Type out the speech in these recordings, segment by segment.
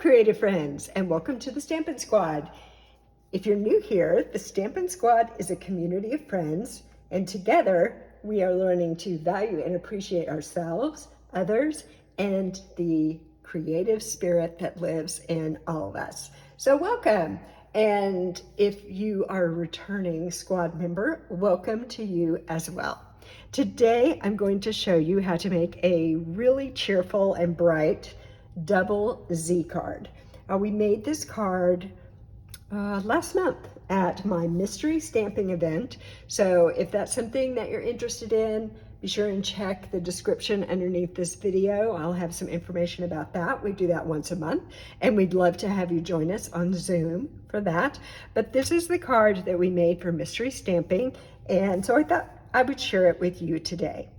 creative friends, and welcome to the Stampin' Squad. If you're new here, the Stampin' Squad is a community of friends, and together we are learning to value and appreciate ourselves, others, and the creative spirit that lives in all of us. So welcome. And if you are a returning squad member, welcome to you as well. Today, I'm going to show you how to make a really cheerful and bright double Z card. We made this card last month at my mystery stamping event. So if that's something that you're interested in, be sure and check the description underneath this video. I'll have some information about that. We do that once a month, and we'd love to have you join us on Zoom for that. But this is the card that we made for mystery stamping, and so I thought I would share it with you today.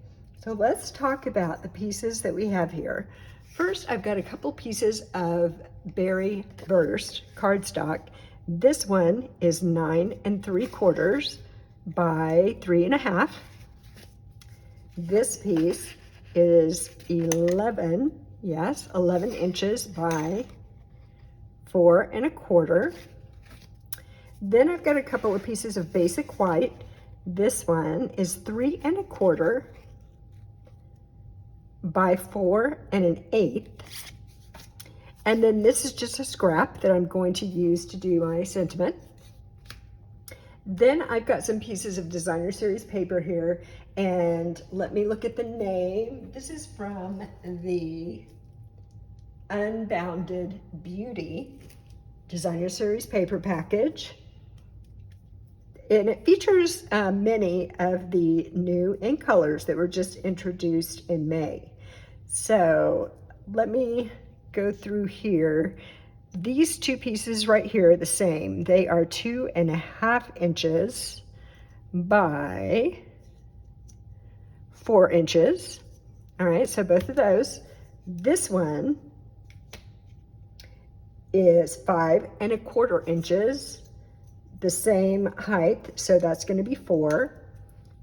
So let's talk about the pieces that we have here. First, I've got a couple pieces of Berry Burst cardstock. This one is 9 3/4 by 3 1/2. This piece is 11 inches by 4 1/4. Then I've got a couple of pieces of basic white. This one is 3 1/4 by 4 1/8. And then this is just a scrap that I'm going to use to do my sentiment. Then I've got some pieces of designer series paper here, and let me look at the name. This is from the Unbounded Beauty designer series paper package. And it features many of the new ink colors that were just introduced in May. So let me go through here. These two pieces right here are the same. They are 2 1/2 inches by 4 inches. All right, so both of those. This one is 5 1/4 inches, the same height, so that's going to be 4.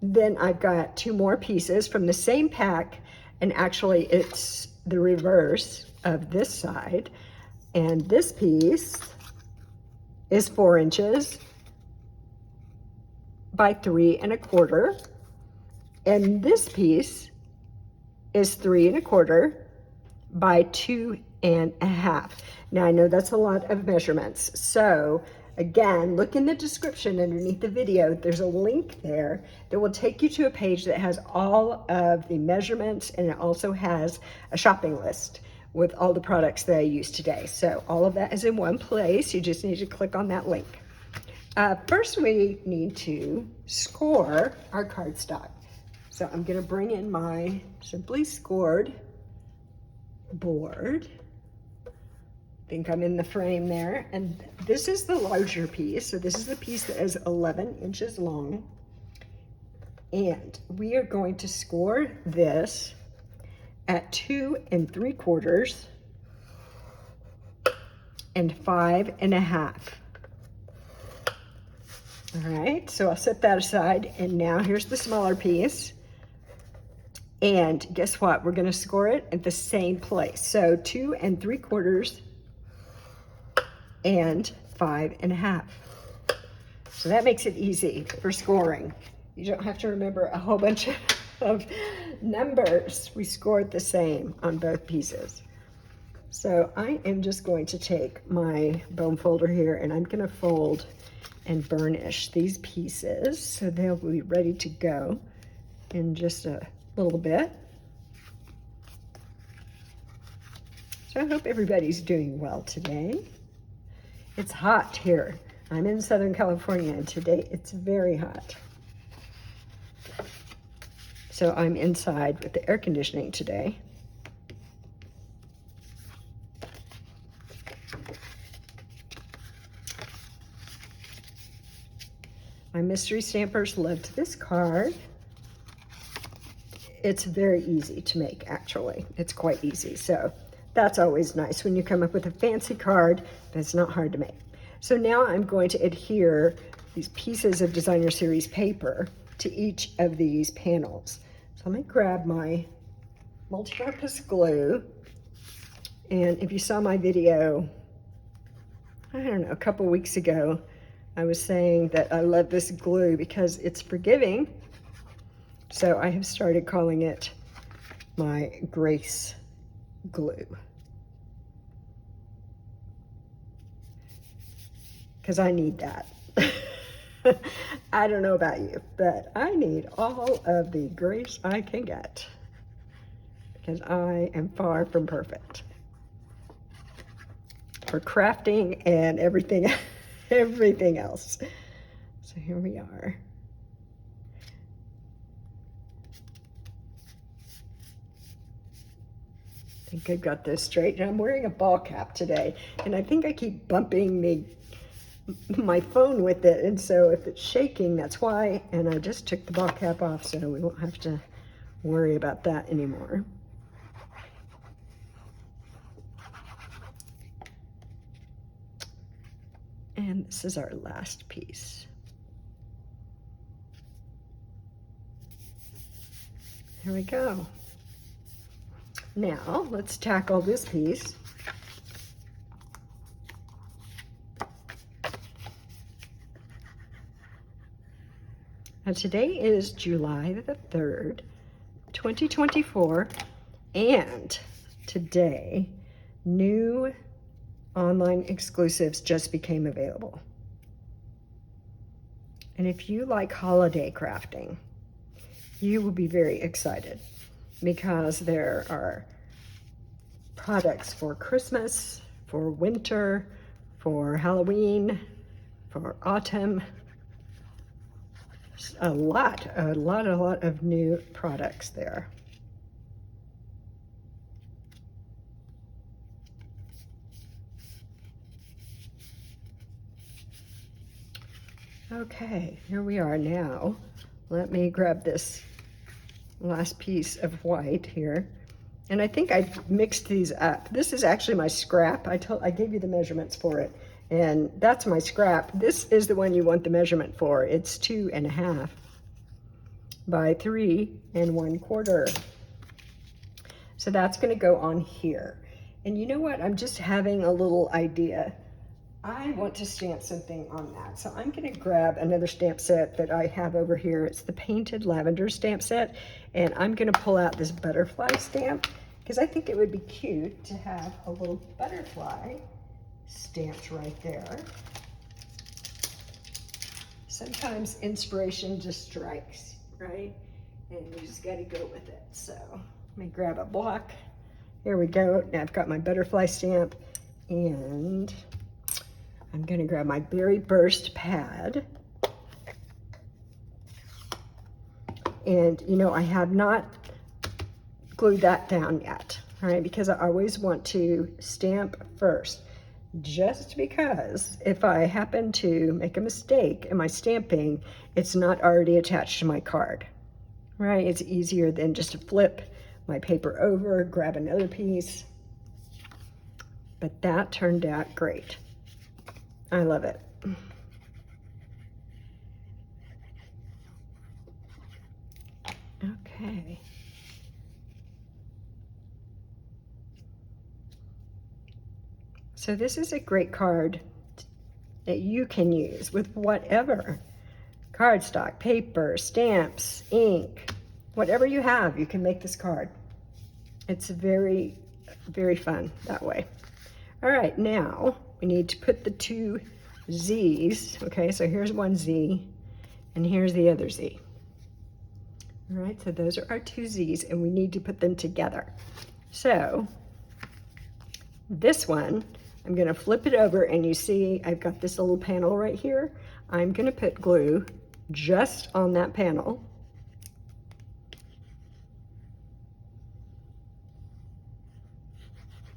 Then I've got two more pieces from the same pack, and actually it's the reverse of this side. And this piece is 4 inches by 3 1/4. And this piece is 3 1/4 by 2 1/2. Now I know that's a lot of measurements. So again, look in the description underneath the video. There's a link there that will take you to a page that has all of the measurements, and it also has a shopping list with all the products that I use today. So all of that is in one place. You just need to click on that link. First, we need to score our cardstock. So I'm gonna bring in my Simply Scored board. I think I'm in the frame there. And this is the larger piece. So this is the piece that is 11 inches long. And we are going to score this at 2 3/4 and 5 1/2. All right, so I'll set that aside. And now here's the smaller piece. And guess what? We're gonna score it at the same place. So 2 3/4 and 5 1/2. So that makes it easy for scoring. You don't have to remember a whole bunch of numbers. We scored the same on both pieces. So I am just going to take my bone folder here, and I'm gonna fold and burnish these pieces so they'll be ready to go in just a little bit. So I hope everybody's doing well today. It's hot here. I'm in Southern California, and today it's very hot. So I'm inside with the air conditioning today. My mystery stampers loved this card. It's very easy to make, actually. It's quite easy. So that's always nice when you come up with a fancy card that's not hard to make. So now I'm going to adhere these pieces of designer series paper to each of these panels. So I'm going to grab my multi-purpose glue, And if you saw my video, I don't know, a couple weeks ago, I was saying that I love this glue because it's forgiving. So I have started calling it my Grace glue. Because I need that. I don't know about you, but I need all of the grace I can get because I am far from perfect for crafting and everything, everything else. So here we are. I think I've got this straight. And I'm wearing a ball cap today, and I think I keep bumping my phone with it, and so if it's shaking, that's why. And I just took the ball cap off, so we won't have to worry about that anymore. And this is our last piece. Here we go. Now let's tackle this piece. Now today is July the 3rd, 2024, and today new online exclusives just became available. And if you like holiday crafting, you will be very excited because there are products for Christmas, for winter, for Halloween, for autumn. A lot of new products there. Okay, here we are now. Let me grab this last piece of white here. And I think I mixed these up. This is actually my scrap. I gave you the measurements for it. And that's my scrap. This is the one you want the measurement for. It's 2.5 by 3 1/4. So that's gonna go on here. And you know what? I'm just having a little idea. I want to stamp something on that. So I'm gonna grab another stamp set that I have over here. It's the Painted Lavender stamp set. And I'm gonna pull out this butterfly stamp because I think it would be cute to have a little butterfly stamped right there. Sometimes inspiration just strikes, right? And you just gotta go with it. So let me grab a block. Here we go. Now I've got my butterfly stamp, and I'm gonna grab my Berry Burst pad. And you know, I have not glued that down yet, all right? Because I always want to stamp first. Just because if I happen to make a mistake in my stamping, it's not already attached to my card, right? It's easier than just to flip my paper over, grab another piece. But that turned out great. I love it. Okay. So this is a great card that you can use with whatever. Cardstock, paper, stamps, ink, whatever you have, you can make this card. It's very, very fun that way. All right, now we need to put the 2 Z's. Okay, so here's one Z and here's the other Z. All right, so those are our 2 Z's and we need to put them together. So this one, I'm gonna flip it over and you see I've got this little panel right here. I'm gonna put glue just on that panel.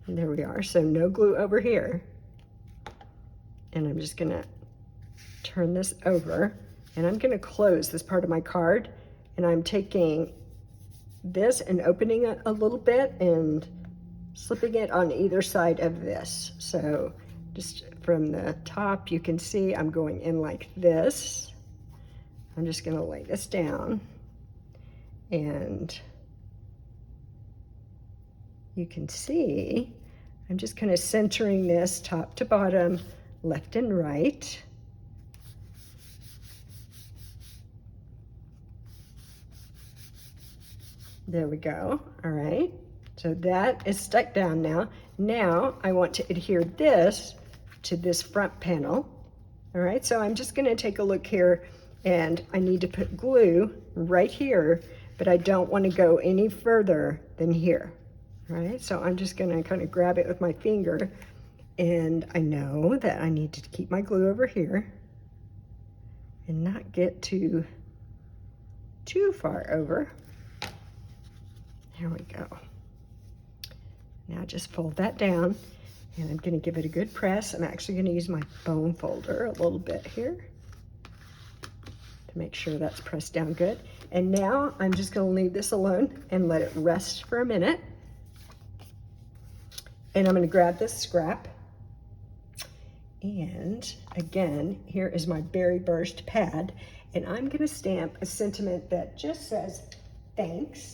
And there we are, so no glue over here. And I'm just gonna turn this over and I'm gonna close this part of my card, and I'm taking this and opening it a little bit and slipping it on either side of this. So just from the top, you can see I'm going in like this. I'm just gonna lay this down, and you can see I'm just kind of centering this top to bottom, left and right. There we go. All right. So that is stuck down now. Now I want to adhere this to this front panel. All right. So I'm just going to take a look here, and I need to put glue right here, but I don't want to go any further than here. All right. So I'm just going to kind of grab it with my finger, and I know that I need to keep my glue over here and not get too far over. There we go. Now just fold that down, and I'm going to give it a good press. I'm actually going to use my bone folder a little bit here to make sure that's pressed down good. And now I'm just going to leave this alone and let it rest for a minute. And I'm going to grab this scrap. And again, here is my berry burst pad, and I'm going to stamp a sentiment that just says thanks.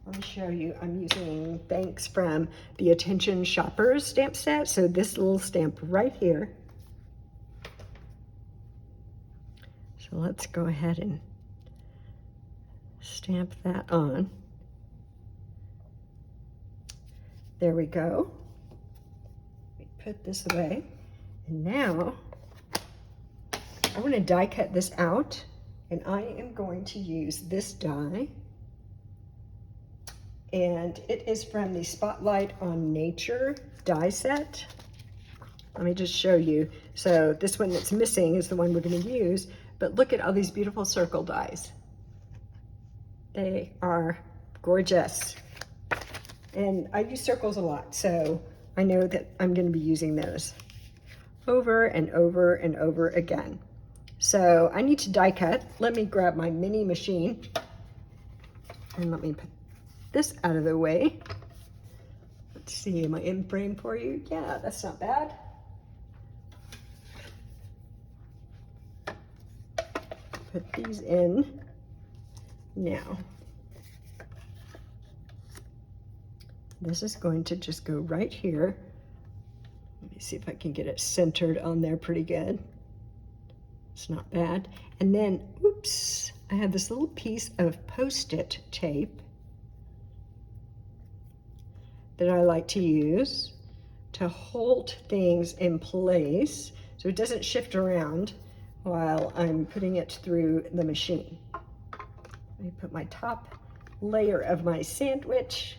Let me show you. I'm using thanks from the Attention Shoppers stamp set. So this little stamp right here. So let's go ahead and stamp that on. There we go. We put this away. And now I want to die cut this out, and I am going to use this die. And it is from the Spotlight on Nature die set. Let me just show you. So this one that's missing is the one we're going to use, but look at all these beautiful circle dies. They are gorgeous. And I use circles a lot, so I know that I'm going to be using those over and over and over again. So I need to die cut. Let me grab my mini machine, and let me put this out of the way. Let's see, am I in frame for you? Yeah, that's not bad. Put these in now. This is going to just go right here. Let me see if I can get it centered on there pretty good. It's not bad. And then, oops, I have this little piece of Post-it tape that I like to use to hold things in place so it doesn't shift around while I'm putting it through the machine. Let me put my top layer of my sandwich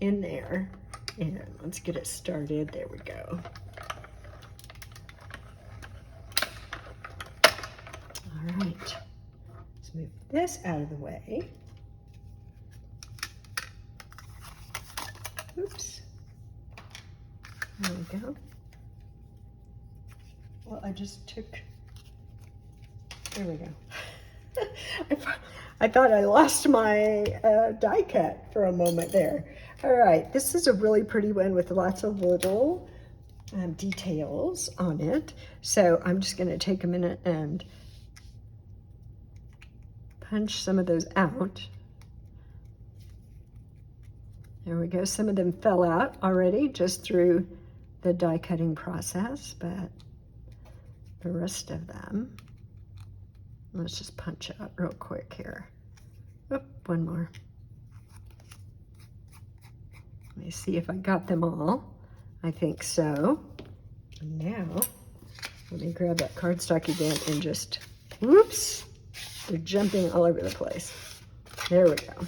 in there, and let's get it started. There we go. All right, let's move this out of the way. Oops. There we go. Well, I just took, there we go. I thought I lost my die cut for a moment there. All right, this is a really pretty one with lots of little details on it. So I'm just gonna take a minute and punch some of those out. There we go. Some of them fell out already just through the die cutting process, but the rest of them, let's just punch out real quick here. Oh, one more. Let me see if I got them all. I think so. And now, let me grab that cardstock again and just, whoops, they're jumping all over the place. There we go.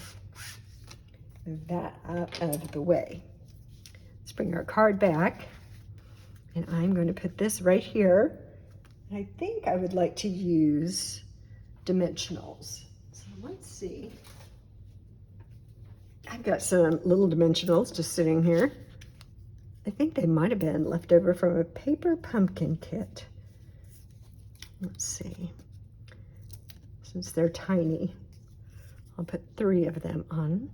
Move that out of the way. Let's bring our card back, and I'm going to put this right here. I think I would like to use dimensionals. So let's see. I've got some little dimensionals just sitting here. I think they might have been left over from a paper pumpkin kit. Let's see. Since they're tiny, I'll put 3 of them on.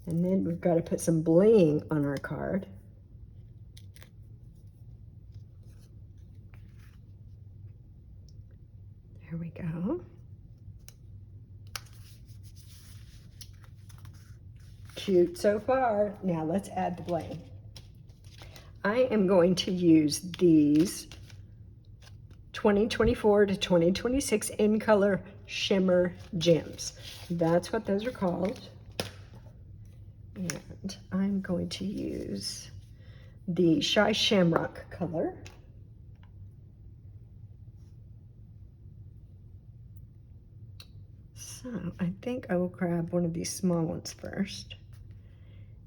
And then we've got to put some bling on our card. There we go. Cute so far. Now let's add the bling. I am going to use these 2024 to 2026 in color shimmer gems. That's what those are called. And I'm going to use the Shy Shamrock color. So I think I will grab one of these small ones first.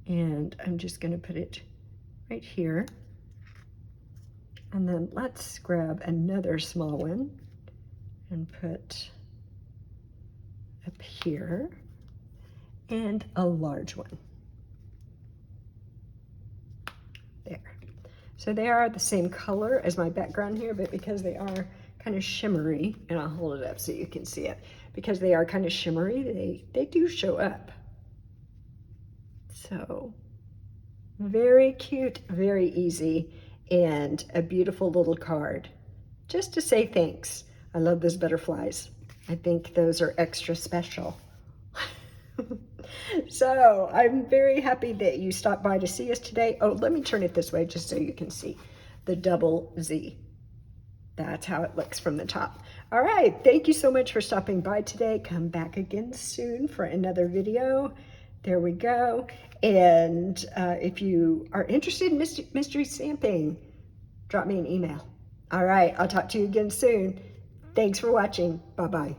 And I'm just going to put it right here. And then let's grab another small one and put up here, and a large one. There. So they are the same color as my background here, but because they are kind of shimmery, and I'll hold it up so you can see it, because they are kind of shimmery, they do show up. So very cute, very easy, and a beautiful little card just to say thanks. I love those butterflies. I think those are extra special. So I'm very happy that you stopped by to see us today. Oh, let me turn it this way just so you can see the double Z. That's how it looks from the top. All right, thank you so much for stopping by today. Come back again soon for another video. There we go. And if you are interested in mystery stamping, drop me an email. All right, I'll talk to you again soon. Thanks for watching. Bye-bye.